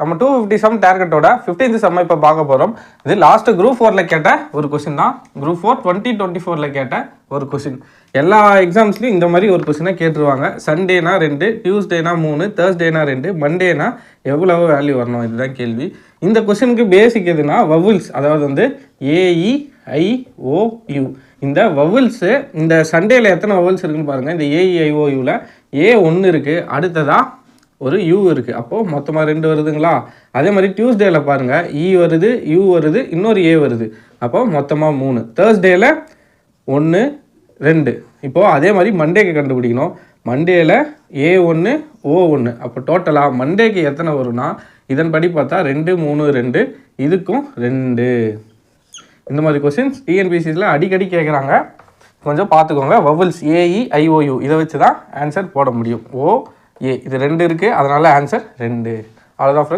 நம்ம 250 some டார்கெட்டோட 15th some இப்போ பார்க்க போகிறோம். இது லாஸ்ட் குரூப் 4ல கேட்ட ஒரு கொஸ்டின் தான். குரூப் 4 2024ல கேட்ட ஒரு கொஸ்டின். எல்லா எக்ஸாம்ஸ்லையும் இந்த மாதிரி ஒரு கொஸ்டினை கேட்டுருவாங்க. சண்டேனா 2, டியூஸ்டேனா 3, தேர்ஸ்டேனா 2, மண்டேனா எவ்வளவு வேல்யூ வரணும், இதுதான் கேள்வி. இந்த கொஸ்டினுக்கு பேசிக் எதுனா வவுல்ஸ், அதாவது வந்து AEIOU. இந்த வவுல்ஸு இந்த சண்டேல எத்தனை வவுல்ஸ் இருக்குன்னு பாருங்கள். இந்த AEIOUவில் A1 இருக்குது, அடுத்ததாக ஒரு U இருக்குது. அப்போது மொத்தமாக 2 வருதுங்களா. அதே மாதிரி டியூஸ்டேயில் பாருங்கள், E வருது, U வருது, இன்னொரு A வருது. அப்போது மொத்தமாக 3. தேர்ஸ்டேயில் 1, 2. இப்போது அதே மாதிரி மண்டேக்கு கண்டுபிடிக்கணும். மண்டேயில் A1, O1. அப்போ டோட்டலாக மண்டேக்கு எத்தனை வரும்னா இதன்படி பார்த்தா 2, 3, 2, இதுக்கும் 2. இந்த மாதிரி கொஸ்டின்ஸ் டிஎன்பிசிஸில் அடிக்கடி கேட்குறாங்க. கொஞ்சம் பார்த்துக்கோங்க. வவல்ஸ் AEIOU இதை வச்சு தான் ஆன்சர் போட முடியும். OA இது 2 இருக்குது, அதனால் ஆன்சர் 2. அவ்வளோதான்.